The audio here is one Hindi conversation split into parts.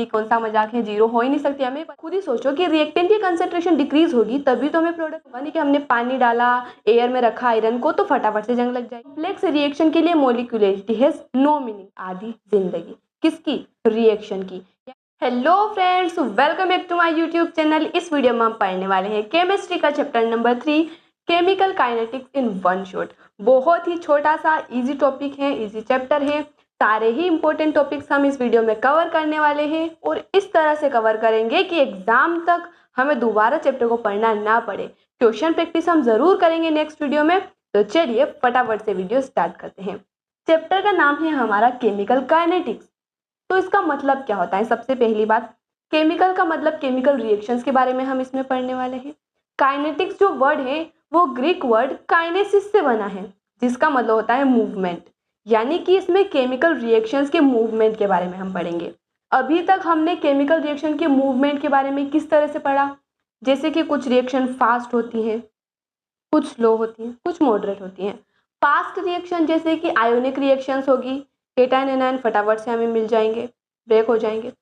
मस्ती, कौन सा मजाक है, जीरो हो ही नहीं सकती। हमें खुद ही सोचो कि रिएक्टेंट की कंसंट्रेशन डिक्रीज होगी तभी तो हमें प्रोडक्ट होगा, नहीं कि हमने पानी डाला, एयर में रखा आयरन को तो फटाफट से जंग लग जाएगी। कॉम्प्लेक्स रिएक्शन के लिए मोलिकुलरिटी हैज नो मीनिंग, आधी जिंदगी। किसकी? रिएक्शन की। Hello friends, welcome back to my YouTube channel. इस वीडियो में हम पढ़ने वाले हैं केमिस्ट्री का chapter number 3, chemical kinetics in one shot. बहुत ही छोटा सा इजी टॉपिक है, इजी चैप्टर है। सारे ही इंपॉर्टेंट टॉपिक्स हम इस वीडियो में कवर करने वाले हैं और इस तरह से कवर करेंगे कि एग्जाम तक हमें दोबारा चैप्टर को पढ़ना ना पड़े। क्वेश्चन प्रैक्टिस हम जरूर करेंगे नेक्स्ट वीडियो में। तो चलिए फटाफट से वीडियो स्टार्ट करते हैं। चैप्टर का नाम है हमारा केमिकल काइनेटिक्स। तो इसका मतलब क्या होता है? सबसे पहली बात, केमिकल का मतलब केमिकल रिएक्शंस के बारे में हम इसमें पढ़ने वाले हैं। काइनेटिक्स जो वर्ड है वो ग्रीक वर्ड काइनेसिस से बना है, जिसका मतलब होता है मूवमेंट, यानी कि इसमें केमिकल रिएक्शंस के मूवमेंट के बारे में हम पढ़ेंगे। अभी तक हमने केमिकल रिएक्शन के मूवमेंट के बारे में किस तरह से पढ़ा, जैसे कि कुछ रिएक्शन फास्ट होती हैं, कुछ स्लो होती हैं, कुछ मॉडरेट होती हैं। फास्ट रिएक्शन जैसे कि आयोनिक रिएक्शंस होगी, केटायन एनायन फटाफट से हमें मिल जाएंगे, ब्रेक हो जाएंगे।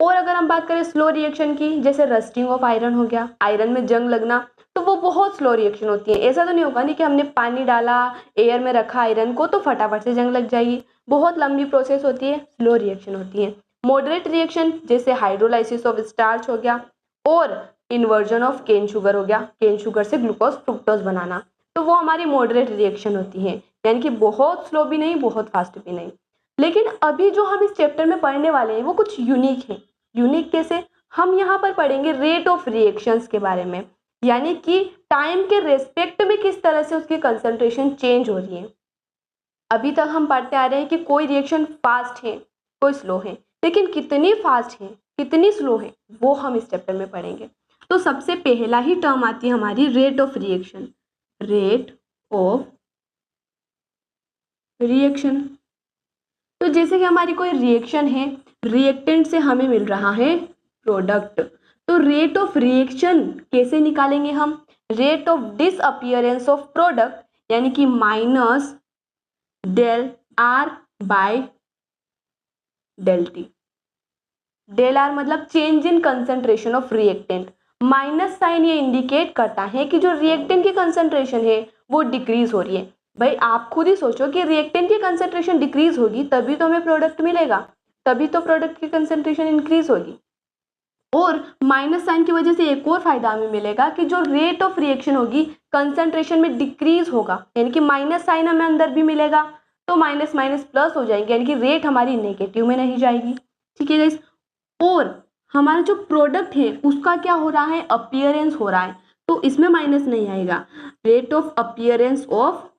और अगर हम बात करें स्लो रिएक्शन की, जैसे रस्टिंग ऑफ आयरन हो गया, आयरन में जंग लगना, तो वो बहुत स्लो रिएक्शन होती है। ऐसा तो नहीं होगा नहीं कि हमने पानी डाला, एयर में रखा आयरन को तो फटाफट से जंग लग जाएगी। बहुत लंबी प्रोसेस होती है, स्लो रिएक्शन होती है। मॉडरेट रिएक्शन जैसे हाइड्रोलाइसिस ऑफ स्टार्च हो गया और इन्वर्जन ऑफ केन शुगर हो गया, केन शुगर से ग्लूकोज फ्रुक्टोज बनाना, तो वो हमारी मॉडरेट रिएक्शन होती है, यानी कि बहुत स्लो भी नहीं, बहुत फास्ट भी नहीं। लेकिन अभी जो हम इस चैप्टर में पढ़ने वाले हैं वो कुछ यूनिक है। यूनिक कैसे? हम यहाँ पर पढ़ेंगे रेट ऑफ रिएक्शंस के बारे में, यानी कि टाइम के रेस्पेक्ट में किस तरह से उसकी कंसंट्रेशन चेंज हो रही है। अभी तक हम पढ़ते आ रहे हैं कि कोई रिएक्शन फास्ट है, कोई स्लो है, लेकिन कितनी फास्ट है, कितनी स्लो है, वो हम इस चैप्टर में पढ़ेंगे। तो सबसे पहला ही टर्म आती है हमारी rate of reaction. Rate of reaction, तो जैसे कि हमारी कोई रिएक्शन है, रिएक्टेंट से हमें मिल रहा है प्रोडक्ट, तो रेट ऑफ रिएक्शन कैसे निकालेंगे हम? Rate of disappearance of product, यानी कि minus del R by del T. Del R मतलब change in concentration of reactant. Minus sign ये इंडिकेट करता है कि जो रिएक्टेंट की कंसंट्रेशन है वो डिक्रीज हो रही है। भाई आप खुद ही सोचो कि रिएक्टेंट की कंसंट्रेशन डिक्रीज होगी तभी तो हमें प्रोडक्ट मिलेगा, तभी तो प्रोडक्ट की कंसंट्रेशन इंक्रीज होगी। और माइनस साइन की वजह से एक और फायदा हमें मिलेगा कि जो रेट ऑफ रिएक्शन होगी कंसंट्रेशन में डिक्रीज होगा, यानी कि माइनस साइन हमें अंदर भी मिलेगा, तो माइनस माइनस प्लस हो जाएंगे, यानी कि रेट हमारी नेगेटिव में नहीं जाएगी। ठीक है गाइस। और हमारा जो प्रोडक्ट है उसका क्या हो रहा है? अपीयरेंस हो रहा है, तो इसमें माइनस नहीं आएगा। Rate of appearance of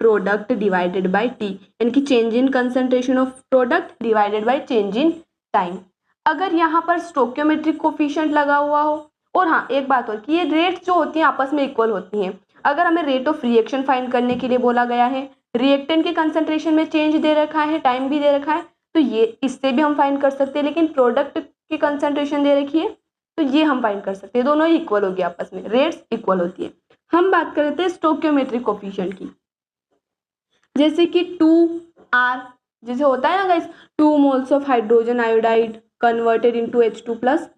product divided by T, यानी कि change in concentration of product divided by change in time. अगर यहाँ पर स्टोकियोमेट्रिक कोफिशिएंट लगा हुआ हो, और हाँ एक बात और कि ये रेट जो होती हैं आपस में इक्वल होती हैं। अगर हमें रेट ऑफ रिएक्शन फाइंड करने के लिए बोला गया है, रिएक्टेंट के कंसंट्रेशन में चेंज दे रखा है, टाइम भी दे रखा है, तो ये इससे भी हम फाइंड कर सकते हैं। लेकिन प्रोडक्ट की कंसंट्रेशन दे रखी है तो ये हम फाइंड कर सकते हैं, दोनों ही इक्वल होगी, आपस में रेट्स इक्वल होती है। हम बात करते हैं स्टोकियोमेट्रिक कोफिशिएंट की, जैसे कि 2R, जैसे होता है ना guys, 2 moles of hydrogen iodide converted into H2 plus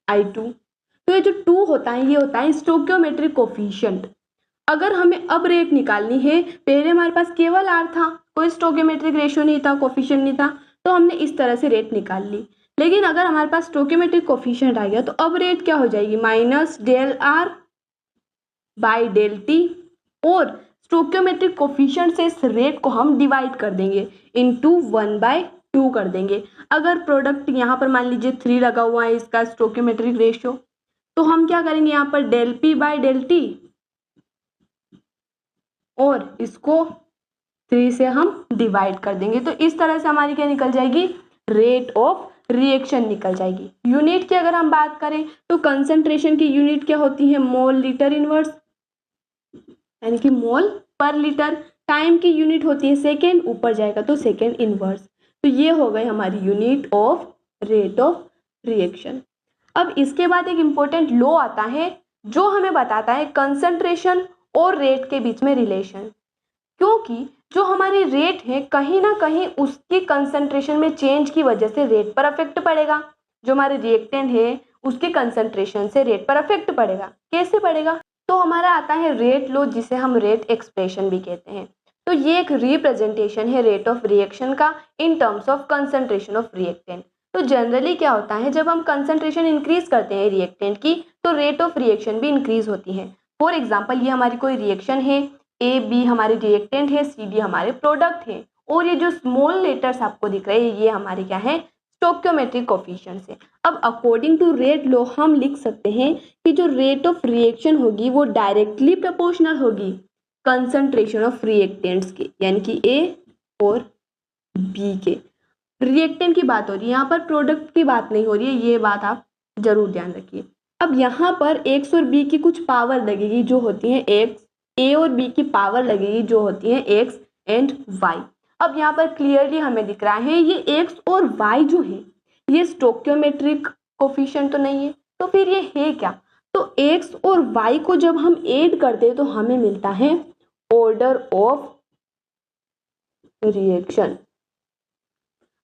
I2। तो ये जो 2 होता है ये होता है स्टोकियोमेट्रिक कोफिशिएंट। अगर हमें अब रेट निकालनी है, पहले हमारे पास केवल R था, कोई स्टोकियोमेट्रिक रेशियो नहीं था, कोफिशिएंट नहीं था, तो हमने इस तरह से रेट निकाल ली। लेकिन अगर हमारे पास स्टोकियोमेट्रिक कोफिशिएंट आ गया तो अब रेट क्या हो जाएगी? Minus del R by del T, और स्टोकियोमेट्रिक कोफिशिएंट से इस रेट को हम डिवाइड कर देंगे, इनटू 1/2 कर देंगे। अगर प्रोडक्ट यहाँ पर मान लीजिए 3 लगा हुआ है इसका स्टोकियोमेट्रिक रेशियो, तो हम क्या करेंगे यहाँ पर del P by del T, और इसको 3 से हम डिवाइड कर देंगे। तो इस तरह से हमारी क्या निकल जाएगी? रेट ऑफ रिएक्शन निकल जाएगी। यूनिट की अगर हम बात करें तो कंसंट्रेशन की यूनिट क्या होती है? मोल लीटर इनवर्स, यानी कि मोल पर लीटर। टाइम की यूनिट होती है सेकेंड, ऊपर जाएगा तो सेकेंड इनवर्स। तो ये हो गई हमारी unit of rate of reaction. अब इसके बाद एक इंपॉर्टेंट लॉ आता है जो हमें बताता है कंसंट्रेशन और रेट के बीच में रिलेशन, क्योंकि जो हमारी रेट है कहीं ना कहीं उसकी कंसंट्रेशन में चेंज की वजह से रेट पर अफेक्ट पड़ेगा। जो हमारे रिएक्टेंट है उसके कंसंट्रेशन से रेट पर अफेक्ट पड़ेगा। कैसे पड़ेगा? तो हमारा आता है रेट लॉ, जिसे हम रेट एक्सप्रेशन भी कहते हैं। तो ये एक रिप्रेजेंटेशन है रेट ऑफ रिएक्शन का in terms of concentration of reactant. तो जनरली क्या होता है, जब हम कंसंट्रेशन इंक्रीज करते हैं रिएक्टेंट की तो रेट ऑफ रिएक्शन भी इंक्रीज होती है। फॉर एग्जाम्पल, ये हमारी कोई रिएक्शन है, ए बी हमारे रिएक्टेंट है, सी डी हमारे प्रोडक्ट है, और ये जो स्मॉल लेटर्स आपको दिख रहे हैं ये हमारे क्या है, स्टोइकियोमेट्रिक कोफिशिएंट्स है। अब अकॉर्डिंग टू रेट लॉ हम लिख सकते हैं कि जो रेट ऑफ रिएक्शन होगी वो डायरेक्टली प्रोपोर्शनल होगी कंसंट्रेशन ऑफ रिएक्टेंट्स के, यानी कि ए और बी के। रिएक्टेंट की बात हो रही है, यहाँ पर प्रोडक्ट की बात नहीं हो रही है, ये बात आप जरूर ध्यान रखिए। अब यहाँ पर एक्स और बी की कुछ पावर लगेगी जो होती है एक्स, ए और बी की पावर लगेगी जो होती है एक्स एंड वाई। अब यहाँ पर क्लियरली हमें दिख रहा है ये एक्स और वाई जो है ये स्टोइकियोमेट्रिक कोफिशिएंट तो नहीं है, तो फिर ये है क्या? तो एक्स और वाई को जब हम ऐड करते हैं तो हमें मिलता है ऑर्डर ऑफ रिएक्शन।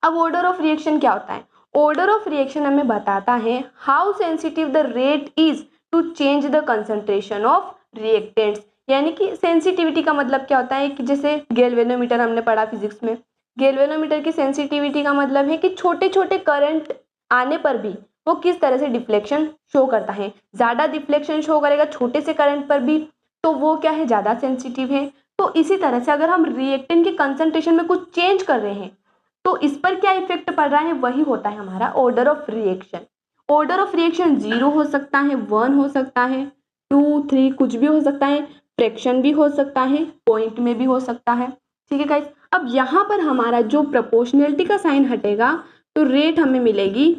अब ऑर्डर ऑफ रिएक्शन क्या होता है? ऑर्डर ऑफ रिएक्शन हमें बताता है how sensitive the rate is to change the concentration of reactants. यानी कि सेंसिटिविटी का मतलब क्या होता है कि जैसे गैल्वेनोमीटर हमने पढ़ा फिजिक्स में, गैल्वेनोमीटर की सेंसिटिविटी का मतलब है कि छोटे छोटे करंट आने पर भी वो किस तरह से डिफ्लेक्शन शो करता है। ज़्यादा डिफ्लेक्शन शो करेगा छोटे से करंट पर भी तो वो क्या है, ज़्यादा सेंसिटिव है। तो इसी तरह से अगर हम रिएक्टेंट के कंसंट्रेशन में कुछ चेंज कर रहे हैं तो इस पर क्या इफेक्ट पड़ रहा है, वही होता है हमारा order of reaction. Order of reaction 0 हो सकता है, 1 हो सकता है, 2, 3 कुछ भी हो सकता है, फ्रैक्शन भी हो सकता है, पॉइंट में भी हो सकता है। ठीक है गाइस, अब यहाँ पर हमारा जो प्रोपोर्शनलिटी का साइन हटेगा तो रेट हमें मिलेगी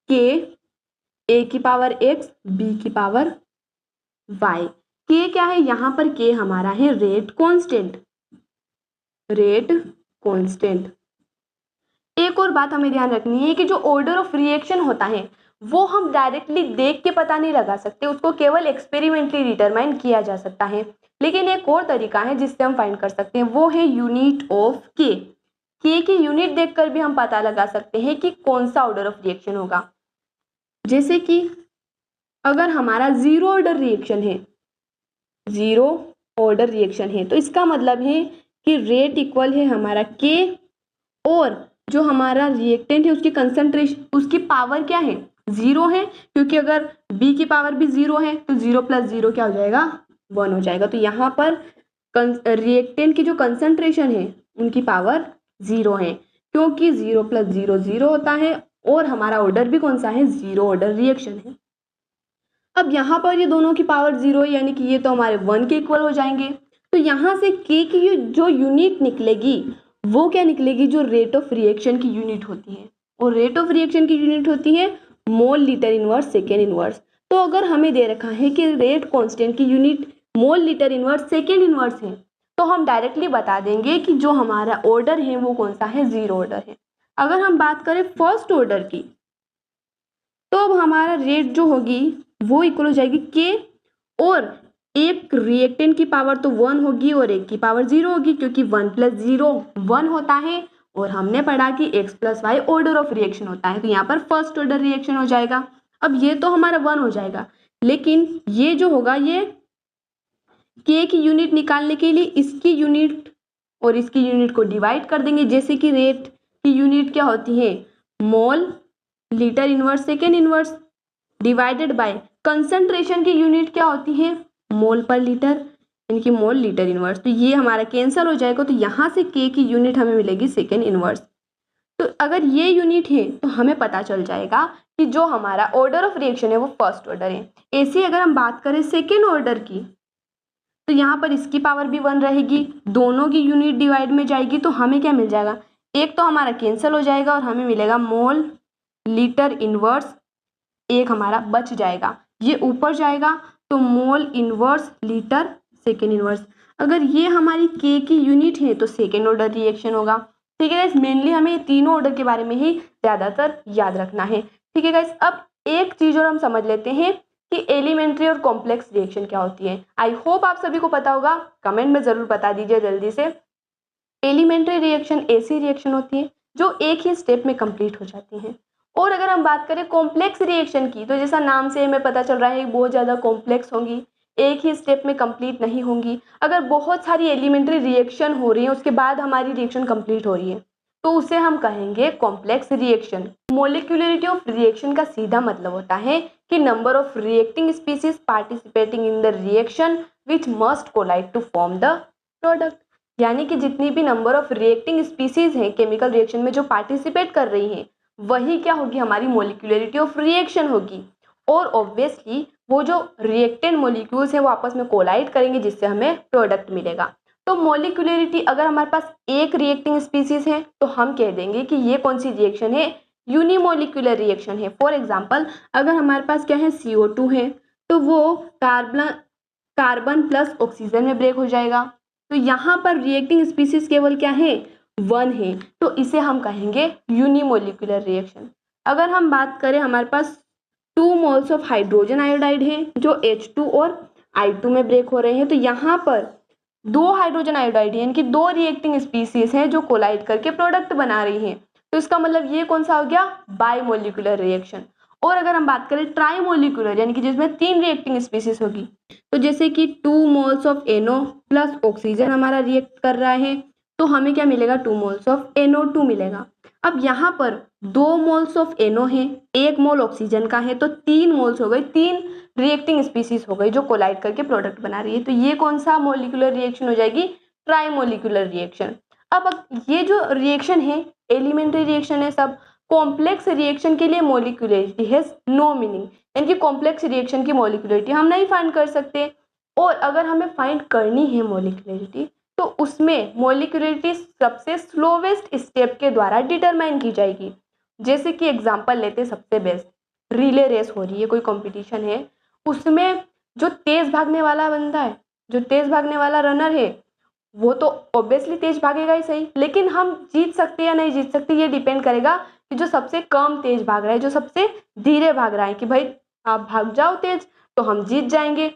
के ए की पावर एक्स बी की पावर वाई। के क्या है यहाँ पर, के हमारा है रेट कांस्टेंट, रेट कांस्टेंट। एक और बात हमें ध्यान रखनी है कि जो ऑर्डर ऑफ रिएक्शन होता है वो हम डायरेक्टली देख के पता नहीं लगा सकते, उसको केवल एक्सपेरिमेंटली डिटरमाइन किया जा सकता है। लेकिन एक और तरीका है जिससे हम फाइंड कर सकते हैं, वो है यूनिट ऑफ के। के की यूनिट देखकर भी हम पता लगा सकते हैं कि कौन सा ऑर्डर ऑफ रिएक्शन होगा। जैसे कि अगर हमारा जीरो ऑर्डर रिएक्शन है, जीरो ऑर्डर रिएक्शन है तो इसका मतलब है कि रेट इक्वल है हमारा के, और जो हमारा रिएक्टेंट है उसकी कंसंट्रेशन, उसकी पावर क्या है, 0 है, क्योंकि अगर बी की पावर भी 0 है तो 0 + 0 क्या हो जाएगा, 1 हो जाएगा। तो यहाँ पर रिएक्टेंट की जो कंसंट्रेशन है उनकी पावर 0 है, क्योंकि 0 + 0 0 होता है, और हमारा ऑर्डर भी कौन सा है, 0 ऑर्डर रिएक्शन है। अब यहाँ पर ये दोनों की पावर 0 है, यानी कि ये तो हमारे 1 के इक्वल हो जाएंगे। तो यहाँ से के की जो यूनिट निकलेगी वो क्या निकलेगी, जो रेट ऑफ रिएक्शन की यूनिट होती है, और रेट ऑफ रिएक्शन की यूनिट होती है mole litre inverse second inverse. तो अगर हमें दे रखा है कि रेट कांस्टेंट की unit mole litre inverse second inverse है तो हम डायरेक्टली बता देंगे कि जो हमारा ऑर्डर है वो कौन सा है, 0 ऑर्डर है। अगर हम बात करें फर्स्ट ऑर्डर की तो अब हमारा रेट जो होगी वो इक्वल हो जाएगी के, और एक रिएक्टेंट की पावर तो 1 होगी और एक की पावर 0 होगी, क्योंकि 1 + 0 1 होता है, और हमने पढ़ा कि x + y order of reaction होता है, तो यहाँ पर फर्स्ट ऑर्डर रिएक्शन हो जाएगा। अब ये तो हमारा 1 हो जाएगा, लेकिन ये जो होगा ये k की यूनिट निकालने के लिए इसकी यूनिट और इसकी यूनिट को डिवाइड कर देंगे। जैसे कि रेट की यूनिट क्या होती है, mole litre inverse second inverse, divided by concentration की यूनिट क्या होती है, मोल पर लीटर, यानी कि मोल लीटर इनवर्स। तो ये हमारा कैंसिल हो जाएगा, तो यहाँ से के की यूनिट हमें मिलेगी सेकेंड इनवर्स। तो अगर ये यूनिट है तो हमें पता चल जाएगा कि जो हमारा ऑर्डर ऑफ रिएक्शन है वो फर्स्ट ऑर्डर है। ऐसे अगर हम बात करें सेकेंड ऑर्डर की तो यहाँ पर इसकी पावर भी 1 रहेगी, दोनों की यूनिट डिवाइड में जाएगी, तो हमें क्या मिल जाएगा, एक तो हमारा कैंसिल हो जाएगा और हमें मिलेगा मोल लीटर इनवर्स, एक हमारा बच जाएगा, ये ऊपर जाएगा तो mole inverse litre second inverse. अगर ये हमारी के की यूनिट है तो सेकेंड ऑर्डर रिएक्शन होगा। ठीक है गाइस, मेनली हमें तीनों ऑर्डर के बारे में ही ज़्यादातर याद रखना है। ठीक है गाइस, अब एक चीज़ और हम समझ लेते हैं कि एलिमेंट्री और कॉम्प्लेक्स रिएक्शन क्या होती है। आई होप आप सभी को पता होगा, कमेंट में ज़रूर बता दीजिए जल्दी से। एलिमेंट्री रिएक्शन ऐसी रिएक्शन होती है जो एक ही स्टेप में कंप्लीट हो जाती हैं, और अगर हम बात करें कॉम्प्लेक्स रिएक्शन की, तो जैसा नाम से हमें पता चल रहा है बहुत ज़्यादा कॉम्प्लेक्स होंगी, एक ही स्टेप में कंप्लीट नहीं होंगी। अगर बहुत सारी एलिमेंट्री रिएक्शन हो रही है उसके बाद हमारी रिएक्शन कंप्लीट हो रही है तो उसे हम कहेंगे complex reaction. Molecularity of reaction का सीधा मतलब होता है कि number of reacting species participating in the reaction which must collide to form the product. यानी कि जितनी भी नंबर ऑफ रिएक्टिंग स्पीसीज हैं केमिकल रिएक्शन में जो पार्टिसिपेट कर रही हैं वही क्या होगी, हमारी मोलिकुलरिटी ऑफ रिएक्शन होगी। और ऑब्वियसली वो जो रिएक्टेंट मोलिक्यूल्स हैं वो आपस में कोलाइड करेंगे जिससे हमें प्रोडक्ट मिलेगा। तो मोलिकुलरिटी, अगर हमारे पास एक रिएक्टिंग स्पीसीज है तो हम कह देंगे कि ये कौन सी रिएक्शन है, यूनिमोलिकुलर रिएक्शन है। फॉर एग्जांपल अगर हमारे पास क्या है CO2 है तो वो कार्बन प्लस ऑक्सीजन में ब्रेक हो जाएगा। तो यहाँ पर रिएक्टिंग स्पीसीज केवल क्या है, 1 है, तो इसे हम कहेंगे यूनिमोलिकुलर रिएक्शन। अगर हम बात करें हमारे पास 2 मोल्स ऑफ हाइड्रोजन आयोडाइड है जो H2 और I2 में ब्रेक हो रहे हैं, तो यहाँ पर 2 हाइड्रोजन आयोडाइड यानी कि 2 रिएक्टिंग स्पीसीज हैं जो कोलाइड करके प्रोडक्ट बना रही हैं। तो इसका मतलब ये कौन सा हो गया, बाइमोलिकुलर रिएक्शन। और अगर हम बात करें ट्राइमोलिकुलर यानी कि जिसमें 3 रिएक्टिंग स्पीसीज होगी, तो जैसे कि 2 moles of NO plus oxygen हमारा रिएक्ट कर रहा है तो हमें क्या मिलेगा, 2 मोल्स ऑफ NO2 मिलेगा। अब यहाँ पर 2 मोल्स ऑफ NO है, 1 मोल ऑक्सीजन का है, तो 3 मोल्स हो गए, 3 रिएक्टिंग स्पीसीज हो गई जो कोलाइड करके प्रोडक्ट बना रही है। तो ये कौन सा मोलिकुलर रिएक्शन हो जाएगी, ट्राइमोलिकुलर रिएक्शन। अब ये जो रिएक्शन है एलिमेंट्री रिएक्शन है सब। कॉम्प्लेक्स रिएक्शन के लिए मोलिकुलरिटी हैज नो मीनिंग, यानी कि कॉम्प्लेक्स रिएक्शन की मोलिकुलरिटी हम नहीं फाइंड कर सकते। और अगर हमें फाइंड करनी है मोलिकुलरिटी तो उसमें मोलिकुलरिटी सबसे स्लोवेस्ट स्टेप के द्वारा डिटरमाइन की जाएगी। जैसे कि एग्जांपल लेते सबसे बेस्ट, रिले रेस हो रही है, कोई कंपटीशन है, उसमें जो तेज भागने वाला बंदा है, जो तेज भागने वाला रनर है वो तो ऑब्वियसली तेज भागेगा ही सही, लेकिन हम जीत सकते या नहीं जीत सकते ये डिपेंड करेगा कि जो सबसे कम तेज भाग रहा है, जो सबसे धीरे भाग रहा है, कि भाई आप भाग जाओ तेज तो हम जीत जाएंगे।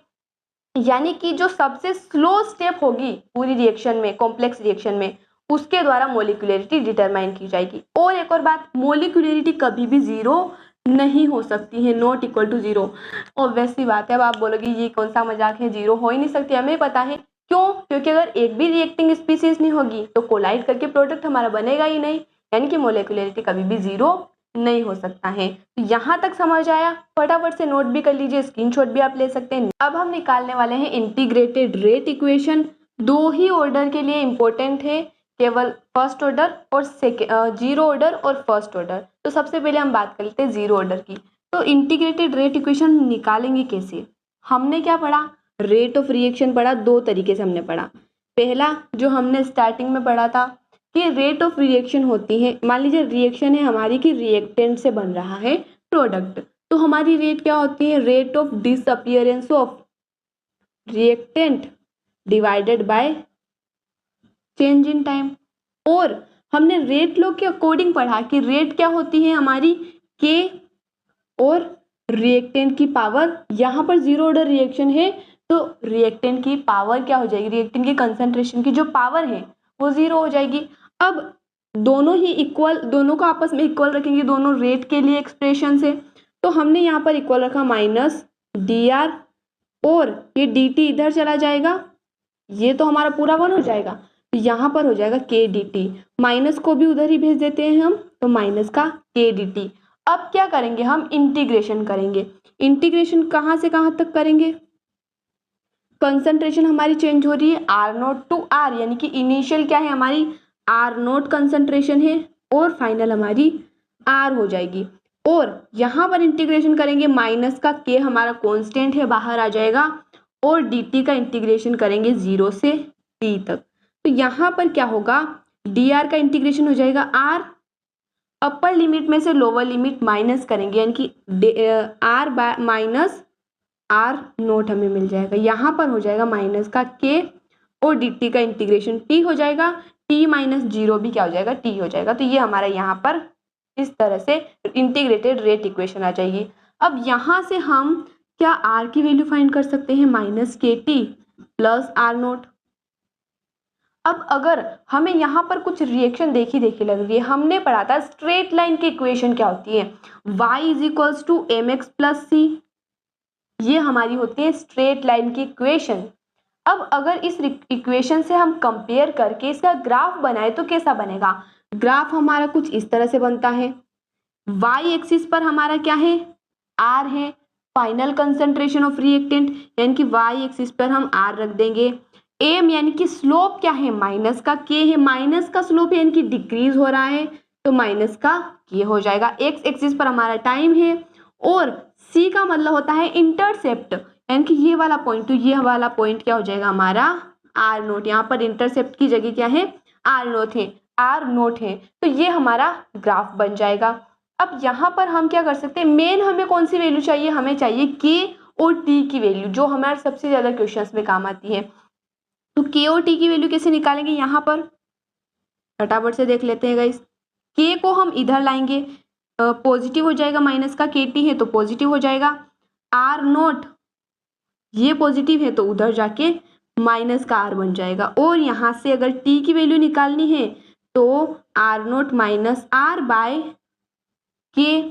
यानी कि जो सबसे स्लो स्टेप होगी पूरी रिएक्शन में, कॉम्प्लेक्स रिएक्शन में, उसके द्वारा मोलिकुलरिटी डिटरमाइन की जाएगी। और एक और बात, मोलिकुलरिटी कभी भी 0 नहीं हो सकती है, नॉट इक्वल टू 0। ऑब्वियसली बात है, अब आप बोलोगे ये कौन सा मजाक है, 0 हो ही नहीं सकती, हमें पता है क्यों, क्योंकि अगर एक भी रिएक्टिंग स्पीसीज नहीं होगी तो कोलाइड करके प्रोडक्ट हमारा बनेगा ही नहीं, यानी कि मोलिकुलरिटी कभी भी 0 नहीं हो सकता है। तो यहाँ तक समझ आया, फटाफट से नोट भी कर लीजिए, स्क्रीनशॉट भी आप ले सकते हैं। अब हम निकालने वाले हैं इंटीग्रेटेड रेट इक्वेशन। 2 ही ऑर्डर के लिए इंपॉर्टेंट है, केवल फर्स्ट ऑर्डर और जीरो ऑर्डर और फर्स्ट ऑर्डर। तो सबसे पहले हम बात कर लेते हैं जीरो ऑर्डर की। तो इंटीग्रेटेड रेट इक्वेशन निकालेंगे कैसे, हमने क्या पढ़ा, रेट ऑफ रिएक्शन पढ़ा, 2 तरीके से हमने पढ़ा। पहला जो हमने स्टार्टिंग में पढ़ा था कि रेट ऑफ रिएक्शन होती है, मान लीजिए रिएक्शन है हमारी कि रिएक्टेंट से बन रहा है प्रोडक्ट, तो हमारी रेट क्या होती है, rate of disappearance of reactant divided by change in time. और हमने रेट लॉ के अकॉर्डिंग पढ़ा कि रेट क्या होती है हमारी, के और रिएक्टेंट की पावर। यहाँ पर जीरो ऑर्डर रिएक्शन है तो रिएक्टेंट की पावर क्या हो जाएगी, रिएक्टेंट की कंसंट्रेशन की जो पावर है वो 0 हो जाएगी। अब दोनों ही इक्वल, दोनों को आपस में इक्वल रखेंगे, दोनों रेट के लिए एक्सप्रेशन से, तो हमने यहाँ पर इक्वल रखा माइनस dr, और ये dt इधर चला जाएगा, ये तो हमारा पूरा 1 हो जाएगा, तो यहाँ पर हो जाएगा k dt, माइनस को भी उधर ही भेज देते हैं हम, तो माइनस का k dt। अब क्या करेंगे, हम इंटीग्रेशन करेंगे। इंटीग्रेशन कहाँ से कहाँ तक करेंगे, कंसंट्रेशन हमारी चेंज हो रही है R0 टू R, यानी कि इनिशियल क्या है हमारी R0 कंसंट्रेशन है और फाइनल हमारी R हो जाएगी। और यहाँ पर इंटीग्रेशन करेंगे, माइनस का k हमारा कांस्टेंट है बाहर आ जाएगा, और dt का इंटीग्रेशन करेंगे 0 से t तक। तो यहाँ पर क्या होगा, dr का इंटीग्रेशन हो जाएगा r, अपर लिमिट में से लोअर लिमिट माइनस करेंगे, यानी कि r माइनस R0 हमें मिल जाएगा। यहाँ पर हो जाएगा माइनस का k और dt का इंटीग्रेशन t हो जाएगा, t माइनस 0 भी क्या हो जाएगा, t हो जाएगा। तो ये हमारा यहाँ पर इस तरह से इंटीग्रेटेड रेट इक्वेशन आ जाएगी। अब यहाँ से हम क्या r की वैल्यू फाइंड कर सकते हैं, माइनस KT प्लस R0। अब अगर हमें यहाँ पर कुछ रिएक्शन देखी लग रही है, हमने पढ़ा था स्ट्रेट लाइन की इक्वेशन क्या होती है, y is equals to M X plus C, ये हमारी होती है स्ट्रेट लाइन की इक्वेशन। अब अगर इस इक्वेशन से हम कंपेयर करके इसका ग्राफ बनाए तो कैसा बनेगा, ग्राफ हमारा कुछ इस तरह से बनता है, y एक्सिस पर हमारा क्या है, r है, फाइनल कंसंट्रेशन ऑफ रिएक्टेंट, यानी कि y एक्सिस पर हम r रख देंगे, m यानी कि स्लोप क्या है, माइनस का k है, माइनस का स्लोप यानी कि डिक्रीज हो रहा है तो माइनस का k हो जाएगा, x एक्सिस पर हमारा टाइम है, और c का मतलब होता है इंटरसेप्ट, यानी कि ये वाला पॉइंट, तो ये वाला पॉइंट क्या हो जाएगा हमारा आर नोट, यहाँ पर इंटरसेप्ट की जगह क्या है आर नोट है, तो ये हमारा ग्राफ बन जाएगा। अब यहाँ पर हम क्या कर सकते हैं, मेन हमें कौन सी वैल्यू चाहिए, हमें चाहिए के और टी की वैल्यू, जो हमारे सबसे ज्यादा क्वेश्चंस में काम आती है। तो के और टी की वैल्यू कैसे निकालेंगे, यहाँ पर फटाफट से देख लेते हैं गाइस। के को हम इधर लाएंगे, पॉजिटिव हो जाएगा, माइनस का के टी है तो पॉजिटिव हो जाएगा, आर नोट ये पॉजिटिव है तो उधर जाके माइनस का आर बन जाएगा, और यहाँ से अगर टी की वैल्यू निकालनी है तो R not minus R by K,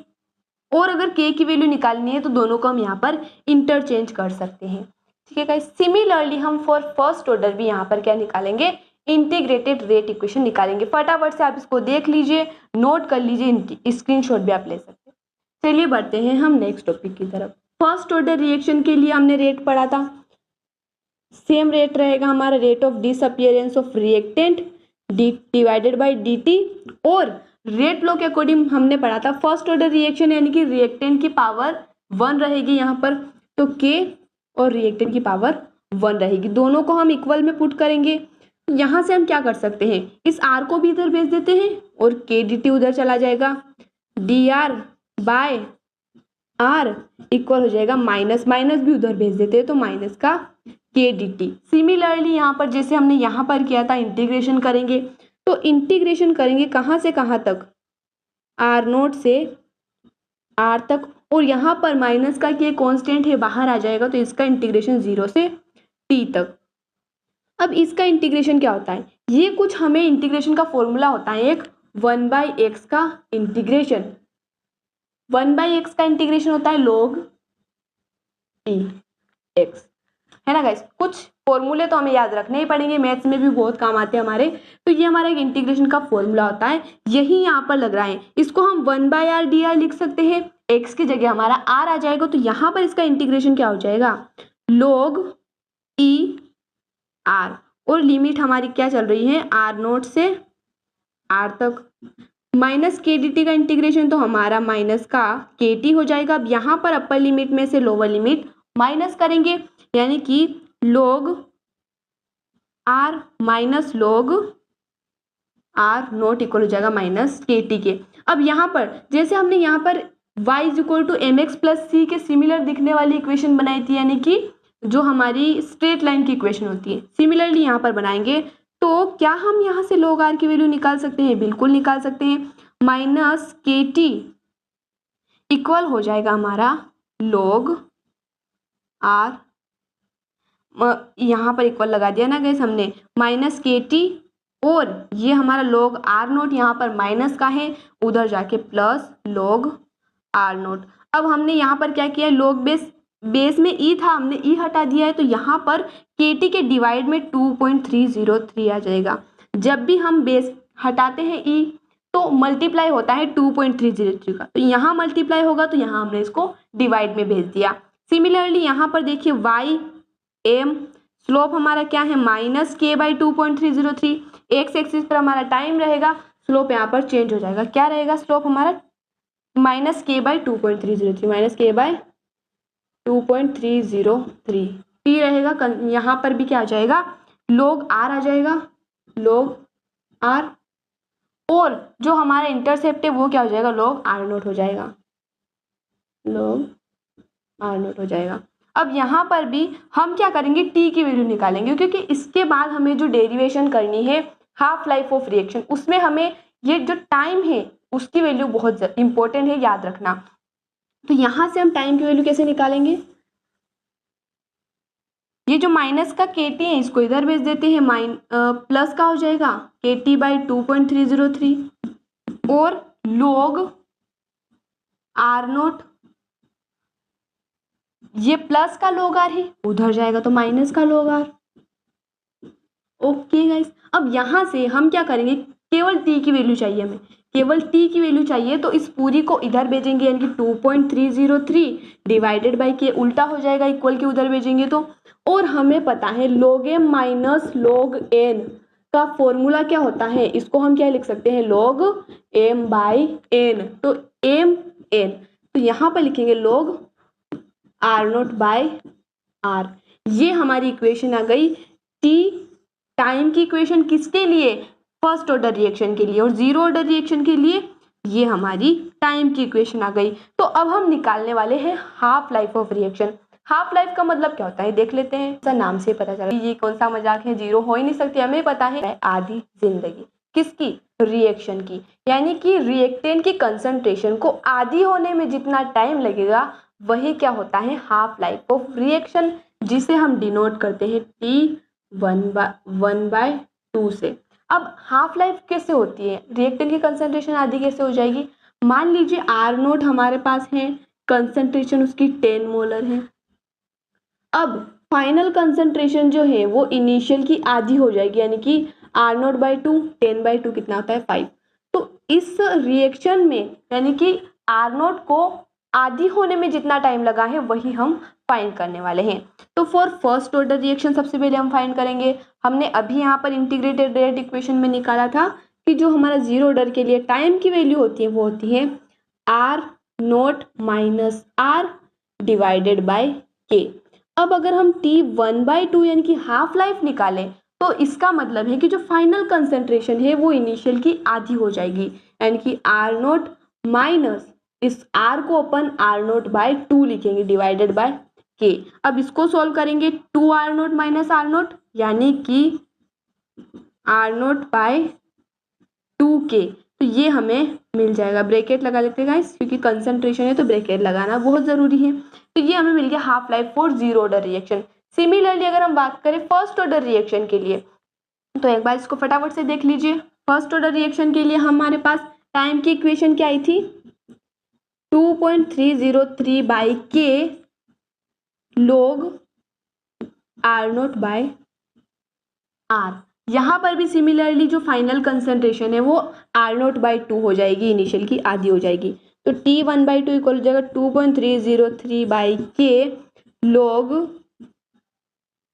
और अगर के की वैल्यू निकालनी है तो दोनों को हम यहाँ पर इंटरचेंज कर सकते हैं। ठीक है गाइस, सिमिलरली हम फॉर फर्स्ट ऑर्डर भी यहाँ पर क्या निकालेंगे, इंटीग्रेटेड रेट इक्वेशन निकालेंगे। फटाफट से आप इसको देख लीजिए, नोट कर लीजिए, स्क्रीनशॉट भी आप ले सकते हैं। चलिए बढ़ते हैं हम नेक्स्ट टॉपिक की तरफ। फर्स्ट ऑर्डर रिएक्शन के लिए हमने रेट पढ़ा था, सेम रेट रहेगा हमारा, rate of disappearance of reactant divided by dt, और रेट लॉ के अकॉर्डिंग हमने पढ़ा था फर्स्ट ऑर्डर रिएक्शन यानी कि रिएक्टेंट की पावर 1 रहेगी यहाँ पर, तो k और रिएक्टेंट की पावर 1 रहेगी, दोनों को हम इक्वल में पुट करेंगे। यहाँ से हम क्या कर सकते हैं, इस r को भी इधर भेज देते हैं और k dt उधर चला जाएगा, dr बाय r इक्वल हो जाएगा माइनस भी उधर भेज देते हैं तो माइनस का के डी टी। सिमिलरली यहाँ पर जैसे हमने यहाँ पर किया था, इंटीग्रेशन करेंगे, तो इंटीग्रेशन करेंगे कहाँ से कहाँ तक, आर नोट से आर तक, और यहाँ पर माइनस का के कांस्टेंट है बाहर आ जाएगा, तो इसका इंटीग्रेशन 0 से टी तक। अब इसका इंटीग्रेशन क्या होता है, ये कुछ हमें इंटीग्रेशन का फॉर्मूला होता है एक, 1/x का इंटीग्रेशन, 1/x का इंटीग्रेशन होता है log x, है ना गाइस। कुछ फॉर्मूले तो हमें याद रखने ही पड़ेंगे, मैथ्स में भी बहुत काम आते हैं हमारे, तो ये हमारा एक इंटीग्रेशन का फॉर्मूला होता है, यही यहाँ पर लग रहा है, इसको हम 1/r dr लिख सकते हैं, x की जगह हमारा r आ जाएगा, तो यहाँ पर इसका इंटीग्रेशन क्या हो जाएगा, log e r, और लिमिट हमारी क्या चल रही है, r नोट से r तक, माइनस के डी टी का इंटीग्रेशन तो हमारा माइनस का के टी हो जाएगा। अब यहाँ पर अपर लिमिट में से लोअर लिमिट माइनस करेंगे, यानी कि log r minus log r note equal हो जाएगा माइनस के टी के। अब यहाँ पर जैसे हमने यहाँ पर y is equal to M X plus C के सिमिलर दिखने वाली इक्वेशन बनाई थी, यानी कि जो हमारी स्ट्रेट लाइन की इक्वेशन होती है, सिमिलरली यहाँ पर बनाएंगे, तो क्या हम यहाँ से log r की वैल्यू निकाल सकते हैं, बिल्कुल निकाल सकते हैं, माइनस के टी इक्वल हो जाएगा हमारा log r, यहाँ पर इक्वल लगा दिया ना गैस हमने, माइनस के टी, और ये हमारा log r नोट यहाँ पर माइनस का है, उधर जाके प्लस log r नोट। अब हमने यहाँ पर क्या किया है, log बेस में e था, हमने e हटा दिया है, तो यहाँ पर kt के डिवाइड में 2.303 आ जाएगा। जब भी हम बेस हटाते हैं e तो मल्टीप्लाई होता है 2.303 का, तो यहाँ मल्टीप्लाई होगा तो यहाँ हमने इसको डिवाइड में भेज दिया। सिमिलरली यहाँ पर देखिए y m, स्लोप हमारा क्या है, माइनस के बाई 2.303, एक्स एक्सिस पर हमारा टाइम रहेगा, स्लोप यहाँ पर चेंज हो जाएगा, क्या रहेगा स्लोप हमारा, माइनस के बाई 2.303, माइनस के बाई 2.303, टी रहेगा, यहाँ पर भी क्या आ जाएगा, log r आ जाएगा, log r, और जो हमारा इंटरसेप्ट है वो क्या हो जाएगा, log r नोट हो जाएगा, log r नोट हो जाएगा। अब यहाँ पर भी हम क्या करेंगे, t की वैल्यू निकालेंगे, क्योंकि इसके बाद हमें जो डेरिवेशन करनी है हाफ लाइफ ऑफ रिएक्शन, उसमें हमें ये जो टाइम है उसकी वैल्यू बहुत इंपॉर्टेंट है, याद रखना। तो यहाँ से हम टाइम की वैल्यू कैसे निकालेंगे, ये जो माइनस का KT है इसको इधर भेज देते हैं, प्लस का हो जाएगा KT/2.303 और log R0, ये प्लस का log R है, उधर जाएगा तो माइनस का log R। ओके गाइस, अब यहाँ से हम क्या करेंगे, केवल t की वैल्यू चाहिए हमें, केवल t की वैल्यू चाहिए, तो इस पूरी को इधर भेजेंगे, यानी कि 2.303 डिवाइडेड बाई k उल्टा हो जाएगा, इक्वल के उधर भेजेंगे तो। और हमें पता है log m minus log n का फॉर्मूला क्या होता है, इसको हम क्या लिख सकते हैं, log m/n, तो mn, तो यहाँ पर लिखेंगे log R0/r। ये हमारी इक्वेशन आ गई t टाइम की इक्वेशन, किसके लिए, फर्स्ट ऑर्डर रिएक्शन के लिए, और जीरो ऑर्डर रिएक्शन के लिए ये हमारी टाइम की इक्वेशन आ गई। तो अब हम निकालने वाले हैं half life of reaction. Half life का मतलब क्या होता है देख लेते हैं, ऐसा नाम से पता चला ये कौन सा मजाक है, जीरो हो ही नहीं सकती, हमें पता है आधी जिंदगी, किसकी, रिएक्शन की, यानी कि रिएक्टेंट की कंसंट्रेशन को आधी होने में जितना टाइम लगेगा वही क्या होता है, हाफ लाइफ ऑफ रिएक्शन, जिसे हम डिनोट करते हैं T1/2 से। अब हाफ लाइफ कैसे होती है, रिएक्टेंट की कंसंट्रेशन आधी कैसे हो जाएगी, मान लीजिए R0 हमारे पास है, कंसंट्रेशन उसकी 10 मोलर है। अब फाइनल कंसंट्रेशन जो है वो इनिशियल की आधी हो जाएगी, यानी कि R0/2, 10/2 कितना होता है 5। तो इस रिएक्शन में यानी कि R0 को आधी होने में जितना टाइम लगा है वही हम फाइंड करने वाले हैं। तो फॉर फर्स्ट ऑर्डर रिएक्शन सबसे पहले हम फाइंड करेंगे, हमने अभी यहाँ पर इंटीग्रेटेड रेट इक्वेशन में निकाला था कि जो हमारा जीरो ऑर्डर के लिए टाइम की वैल्यू होती है वो होती है R0 minus R divided by K। अब अगर हम T1/2 यानी कि हाफ लाइफ निकालें तो इसका मतलब है कि जो फाइनल कंसंट्रेशन है वो इनिशियल की आधी हो जाएगी, यानी कि R0 माइनस इस R को अपन R0/2 लिखेंगे डिवाइडेड बाय K। अब इसको सॉल्व करेंगे, 2R0 माइनस R0 यानी कि R0/2K, तो ये हमें मिल जाएगा, ब्रैकेट लगा लेते हैं गाइस क्योंकि कंसंट्रेशन है तो ब्रैकेट लगाना बहुत जरूरी है। तो ये हमें मिल गया half life for zero order reaction. Similarly अगर हम बात करें फर्स्ट ऑर्डर रिएक्शन के लिए, तो एक बार इसको फटाफट से देख लीजिए। फर्स्ट ऑर्डर रिएक्शन के लिए हमारे पास टाइम की इक्वेशन क्या आई थी, 2.303/K log R0/R। यहाँ पर भी सिमिलरली जो फाइनल कंसंट्रेशन है वो R0/2 हो जाएगी, इनिशियल की आधी हो जाएगी, तो T1/2 इक्वल हो जाएगा 2.303/K log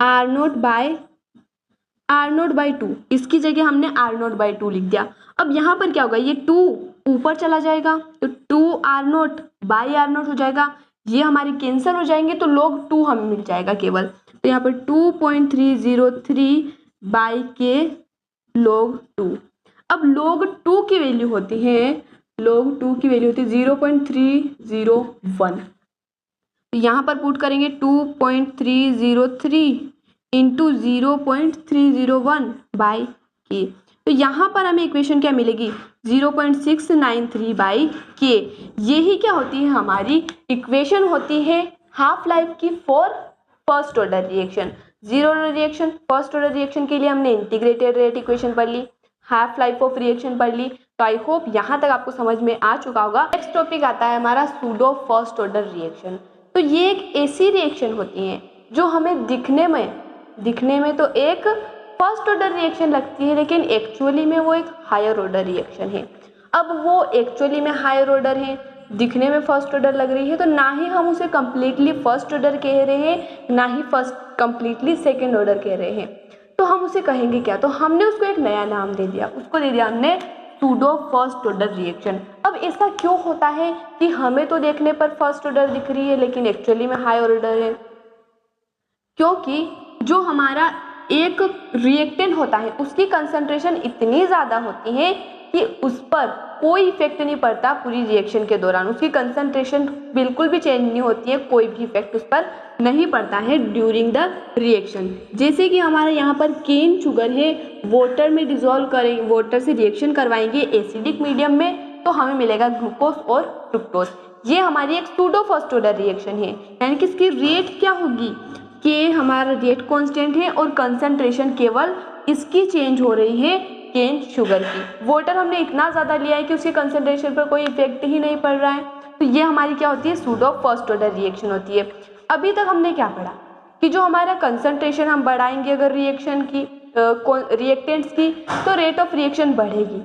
R0/2। इसकी जगह हमने R0/2 लिख दिया। अब यहाँ पर क्या होगा, ये 2 ऊपर चला जाएगा तो 2R0/R0 हो जाएगा, ये हमारे कैंसिल हो जाएंगे तो log 2 हमें मिल जाएगा केवल। तो यहाँ पर 2.303/K log 2। अब log 2 की वैल्यू होती है, log 2 की वैल्यू होती है 0.301। तो यहाँ पर पुट करेंगे 2.303 इंटू 0.301/K। तो यहाँ पर हमें इक्वेशन क्या मिलेगी, 0.693/K। यही क्या होती है, हमारी इक्वेशन होती है हाफ लाइफ की for first order reaction. Zero order reaction, first order reaction के लिए हमने इंटीग्रेटेड रेट इक्वेशन पढ़ ली, हाफ लाइफ ऑफ रिएक्शन पढ़ ली। तो आई होप यहाँ तक आपको समझ में आ चुका होगा। नेक्स्ट टॉपिक आता है हमारा सूडो फर्स्ट ऑर्डर रिएक्शन। तो ये एक ऐसी रिएक्शन होती है जो हमें दिखने में तो एक फर्स्ट ऑर्डर रिएक्शन लगती है, लेकिन एक्चुअली में वो एक हायर ऑर्डर रिएक्शन है। अब वो एक्चुअली में हायर ऑर्डर है, दिखने में फर्स्ट ऑर्डर लग रही है, तो ना ही हम उसे कंप्लीटली फर्स्ट ऑर्डर कह रहे हैं, ना ही फर्स्ट कंप्लीटली सेकेंड ऑर्डर कह रहे हैं। तो हम उसे कहेंगे क्या, तो हमने उसको एक नया नाम दे दिया, उसको दे दिया हमने सूडो फर्स्ट ऑर्डर रिएक्शन। अब ऐसा क्यों होता है कि हमें तो देखने पर फर्स्ट ऑर्डर दिख रही है लेकिन एक्चुअली में हायर ऑर्डर है, क्योंकि जो हमारा एक रिएक्टेंट होता है उसकी कंसंट्रेशन इतनी ज़्यादा होती है कि उस पर कोई इफेक्ट नहीं पड़ता पूरी रिएक्शन के दौरान, उसकी कंसंट्रेशन बिल्कुल भी चेंज नहीं होती है, कोई भी इफेक्ट उस पर नहीं पड़ता है ड्यूरिंग द रिएक्शन। जैसे कि हमारा यहाँ पर केन शुगर है, वाटर में डिजोल्व करेंगे, वाटर से रिएक्शन करवाएंगे एसिडिक मीडियम में, तो हमें मिलेगा ग्लूकोज और फ्रुक्टोज। ये हमारी एक सूडो फर्स्ट ऑर्डर रिएक्शन है, यानी कि इसकी रेट क्या होगी, के हमारा रेट कांस्टेंट है और कंसंट्रेशन केवल इसकी चेंज हो रही है केन शुगर की। वाटर हमने इतना ज़्यादा लिया है कि उसके कंसंट्रेशन पर कोई इफेक्ट ही नहीं पड़ रहा है, तो ये हमारी क्या होती है, सूडो फर्स्ट ऑर्डर रिएक्शन होती है। अभी तक हमने क्या पढ़ा कि जो हमारा कंसंट्रेशन हम बढ़ाएंगे अगर रिएक्शन की रिएक्टेंट्स की, तो रेट ऑफ रिएक्शन बढ़ेगी।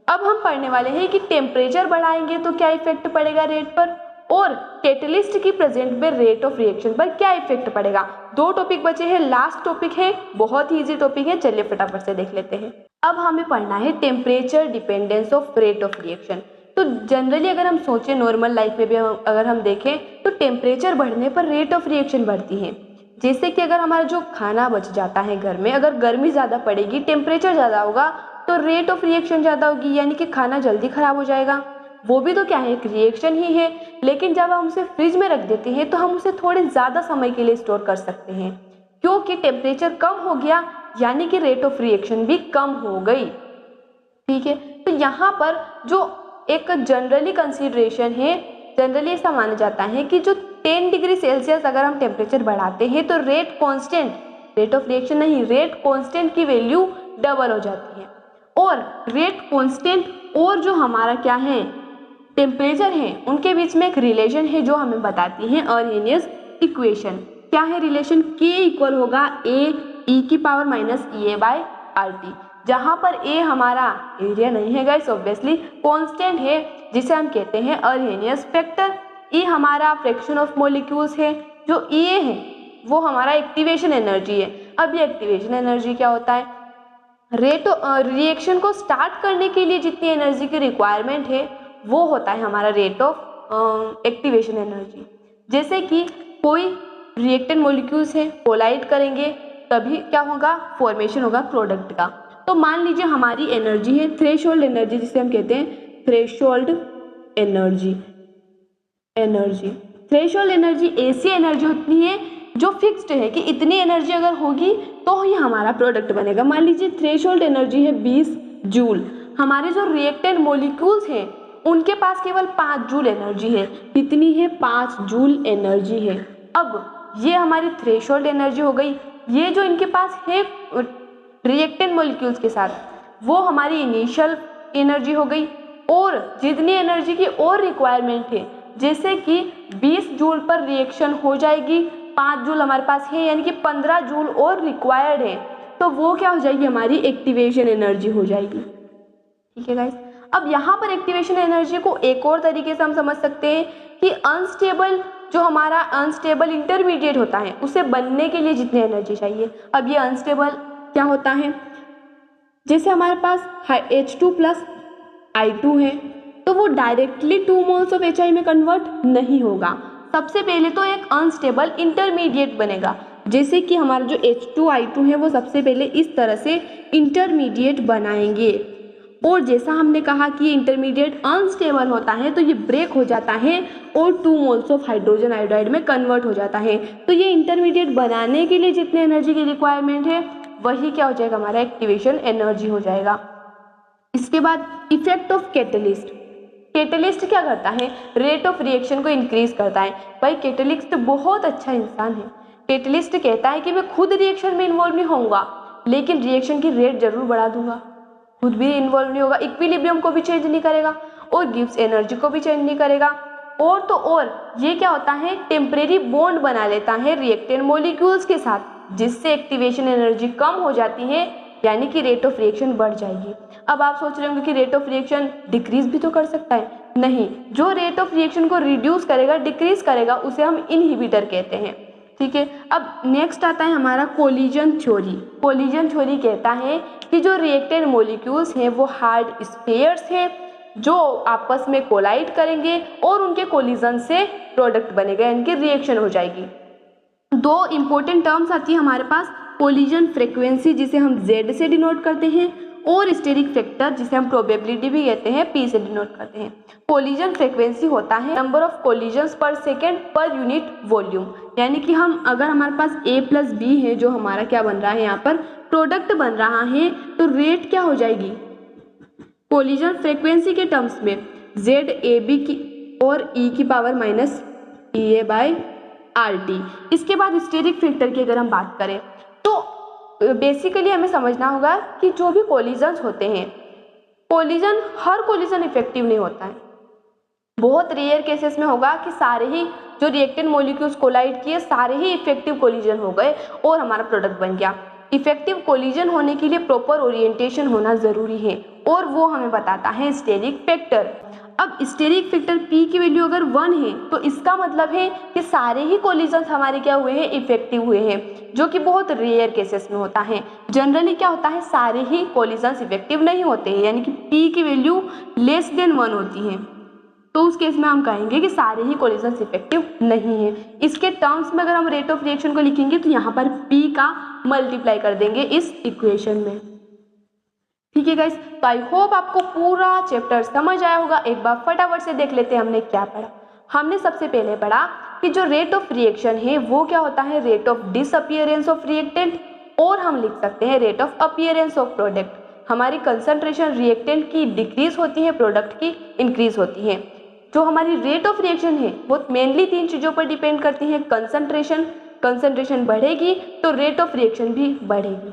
अब हम पढ़ने वाले हैं कि टेम्परेचर बढ़ाएंगे तो क्या इफेक्ट पड़ेगा रेट पर, और कैटलिस्ट की प्रेजेंट में रेट ऑफ रिएक्शन पर क्या इफेक्ट पड़ेगा। दो टॉपिक बचे हैं, लास्ट टॉपिक है, बहुत ही इजी टॉपिक है, चलिए फटाफट से देख लेते हैं। अब हमें पढ़ना है temperature dependence of rate of reaction. तो जनरली अगर हम सोचें नॉर्मल लाइफ में भी अगर हम देखें तो टेम्परेचर बढ़ने पर रेट ऑफ रिएक्शन बढ़ती है। जैसे कि अगर हमारा जो खाना बच जाता है घर में, अगर गर्मी ज़्यादा पड़ेगी, टेम्परेचर ज़्यादा होगा तो रेट ऑफ रिएक्शन ज़्यादा होगी, यानी कि खाना जल्दी ख़राब हो जाएगा। वो भी तो क्या है, एक रिएक्शन ही है, लेकिन जब हम उसे फ्रिज में रख देते हैं तो हम उसे थोड़े ज़्यादा समय के लिए स्टोर कर सकते हैं, क्योंकि टेम्परेचर कम हो गया यानी कि रेट ऑफ रिएक्शन भी कम हो गई। ठीक है, तो यहाँ पर जो एक जनरली कंसीडरेशन है, जनरली ऐसा माना जाता है कि जो 10 डिग्री सेल्सियस अगर हम टेम्परेचर बढ़ाते हैं तो rate constant, rate of reaction नहीं, रेट कांस्टेंट की वैल्यू डबल हो जाती है। और रेट कांस्टेंट और जो हमारा क्या है टेम्परेचर है, उनके बीच में एक रिलेशन है जो हमें बताती है अर्हेनियस इक्वेशन। क्या है रिलेशन, K इक्वल होगा A e की पावर माइनस EA/RT, जहाँ पर A हमारा एरिया नहीं है गाइस, ऑब्वियसली कांस्टेंट है जिसे हम कहते हैं अर्हेनियस फैक्टर, E हमारा फ्रैक्शन ऑफ मॉलिक्यूल्स है, जो EA है वो हमारा एक्टिवेशन एनर्जी है। अब ये एक्टिवेशन एनर्जी क्या होता है, रिएक्शन को स्टार्ट करने के लिए जितनी एनर्जी की रिक्वायरमेंट है वो होता है हमारा रेट ऑफ एक्टिवेशन एनर्जी। जैसे कि कोई रिएक्टेंट मॉलिक्यूल्स हैं, कोलाइड करेंगे तभी क्या होगा, फॉर्मेशन होगा प्रोडक्ट का। तो मान लीजिए हमारी एनर्जी है थ्रेशोल्ड एनर्जी, जिसे हम कहते हैं थ्रेशोल्ड एनर्जी। थ्रेशोल्ड एनर्जी ऐसी एनर्जी होती है जो फिक्स्ड है कि इतनी एनर्जी अगर होगी तो ही हमारा प्रोडक्ट बनेगा। मान लीजिए थ्रेशोल्ड एनर्जी है 20 जूल, हमारे जो रिएक्टेंट मॉलिक्यूल्स हैं उनके पास केवल 5 जूल एनर्जी है। कितनी है, 5 जूल एनर्जी है। अब ये हमारी थ्रेशोल्ड एनर्जी हो गई। ये जो इनके पास है रिएक्टेंट मॉलिक्यूल्स के साथ, वो हमारी इनिशियल एनर्जी हो गई। और जितनी एनर्जी की और रिक्वायरमेंट है, जैसे कि 20 जूल पर रिएक्शन हो जाएगी, 5 जूल हमारे पास है, यानी कि 15 जूल और रिक्वायर्ड है, तो वो क्या हो जाएगी, हमारी एक्टिवेशन एनर्जी हो जाएगी। ठीक है गाइस, अब यहाँ पर एक्टिवेशन एनर्जी को एक और तरीके से हम समझ सकते हैं कि अनस्टेबल, जो हमारा अनस्टेबल इंटरमीडिएट होता है, उसे बनने के लिए जितनी एनर्जी चाहिए। अब ये अनस्टेबल क्या होता है, जैसे हमारे पास H2 प्लस I2 है, तो वो डायरेक्टली 2 मोल्स ऑफ HI में कन्वर्ट नहीं होगा। सबसे पहले तो एक अनस्टेबल इंटरमीडिएट बनेगा, जैसे कि हमारा जो H2I2 है वो सबसे पहले इस तरह से इंटरमीडिएट बनाएंगे। और जैसा हमने कहा कि इंटरमीडिएट अनस्टेबल होता है तो ये ब्रेक हो जाता है और 2 मोल्स ऑफ हाइड्रोजन आयोडाइड में कन्वर्ट हो जाता है। तो ये इंटरमीडिएट बनाने के लिए जितने एनर्जी की रिक्वायरमेंट है वही क्या हो जाएगा, हमारा एक्टिवेशन एनर्जी हो जाएगा। इसके बाद इफेक्ट ऑफ कैटलिस्ट। कैटलिस्ट क्या करता है, रेट ऑफ रिएक्शन को इंक्रीज करता है। भाई कैटलिस्ट बहुत अच्छा इंसान है। कैटलिस्ट कहता है कि मैं खुद रिएक्शन में इन्वॉल्व नहीं होऊंगा, लेकिन रिएक्शन की रेट जरूर बढ़ा दूंगा। खुद भी इन्वॉल्व नहीं होगा, इक्विलिब्रियम को भी चेंज नहीं करेगा और गिव्स एनर्जी को भी चेंज नहीं करेगा। और तो और ये क्या होता है, टेम्परेरी बॉन्ड बना लेता है रिएक्टेंट मॉलिक्यूल्स के साथ, जिससे एक्टिवेशन एनर्जी कम हो जाती है, यानी कि रेट ऑफ रिएक्शन बढ़ जाएगी। अब आप सोच रहे होंगे कि रेट ऑफ रिएक्शन डिक्रीज भी तो कर सकता है। नहीं, जो रेट ऑफ रिएक्शन को रिड्यूस करेगा, डिक्रीज करेगा, उसे हम इनहिबिटर कहते हैं। ठीक है, अब नेक्स्ट आता है हमारा कोलिजन थ्योरी। कोलिजन थ्योरी कहता है कि जो रिएक्टेंट मॉलिक्यूल्स हैं वो हार्ड स्फीयर्स हैं जो आपस में कोलाइड करेंगे और उनके कोलिजन से प्रोडक्ट बनेगा, इनकी रिएक्शन हो जाएगी। दो इंपॉर्टेंट टर्म्स आती है हमारे पास, कोलिजन फ्रीक्वेंसी जिसे हम Z से डिनोट करते हैं और स्टेरिक फैक्टर जिसे हम प्रोबेबिलिटी भी कहते हैं, P से डिनोट करते हैं। कोलिजन फ्रीक्वेंसी होता है नंबर ऑफ कोलिजन्स पर सेकेंड पर यूनिट वॉल्यूम, यानी कि हम अगर हमारे पास A प्लस B है, जो हमारा क्या बन रहा है, यहाँ पर प्रोडक्ट बन रहा है, तो रेट क्या हो जाएगी कोलिजन फ्रीक्वेंसी के टर्म्स में, Z AB की और E की power minus EA by RT। इसके बाद स्टेरिक फैक्टर की अगर हम बात करें तो बेसिकली हमें समझना होगा कि जो भी कोलिजन्स होते हैं, हर कोलिजन इफेक्टिव नहीं होता है। बहुत रेयर केसेस में होगा कि सारे ही जो रिएक्टेंट मॉलिक्यूल्स कोलाइड किए सारे ही इफेक्टिव कोलिजन हो गए और हमारा प्रोडक्ट बन गया। इफेक्टिव कोलिजन होने के लिए प्रॉपर ओरिएंटेशन होना जरूरी है और वो हमें बताता है स्टेरिक फैक्टर। अब स्टेरिक फैक्टर P की वैल्यू अगर 1 है तो इसका मतलब है कि सारे ही कोलिजन हमारे क्या हुए हैं, इफेक्टिव हुए हैं, जो कि बहुत रेयर केसेस में होता है। जनरली क्या होता है, सारे ही कोलिजन इफेक्टिव नहीं होते हैं, यानी कि P की वैल्यू लेस देन 1 होती है। तो उस केस में हम कहेंगे कि सारे ही कोलिजन इफेक्टिव नहीं है। इसके टर्म्स में अगर हम रेट ऑफ रिएक्शन को लिखेंगे तो यहाँ पर P का मल्टीप्लाई कर देंगे इस इक्वेशन में। ठीक है गाइस, तो आई होप आपको पूरा चैप्टर समझ आया होगा। एक बार फटाफट से देख लेते हैं हमने क्या पढ़ा। हमने सबसे पहले पढ़ा कि जो रेट ऑफ रिएक्शन है वो क्या होता है, rate of disappearance of reactant, और हम लिख सकते हैं rate of appearance of product. हमारी कंसंट्रेशन रिएक्टेंट की डिक्रीज होती है, प्रोडक्ट की इंक्रीज होती है। जो हमारी रेट ऑफ रिएक्शन है वो मेनली 3 चीज़ों पर डिपेंड करती है। कंसंट्रेशन बढ़ेगी तो रेट ऑफ रिएक्शन भी बढ़ेगी।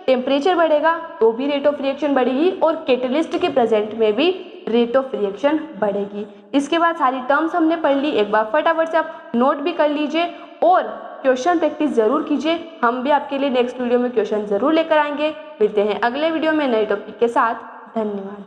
टेम्परेचर बढ़ेगा तो भी रेट ऑफ रिएक्शन बढ़ेगी, और कैटलिस्ट के प्रेजेंट में भी रेट ऑफ रिएक्शन बढ़ेगी। इसके बाद सारी टर्म्स हमने पढ़ ली। एक बार फटाफट से आप नोट भी कर लीजिए और क्वेश्चन प्रैक्टिस जरूर कीजिए। हम भी आपके लिए नेक्स्ट वीडियो में क्वेश्चन जरूर लेकर आएंगे। मिलते हैं अगले वीडियो में नए टॉपिक के साथ। धन्यवाद।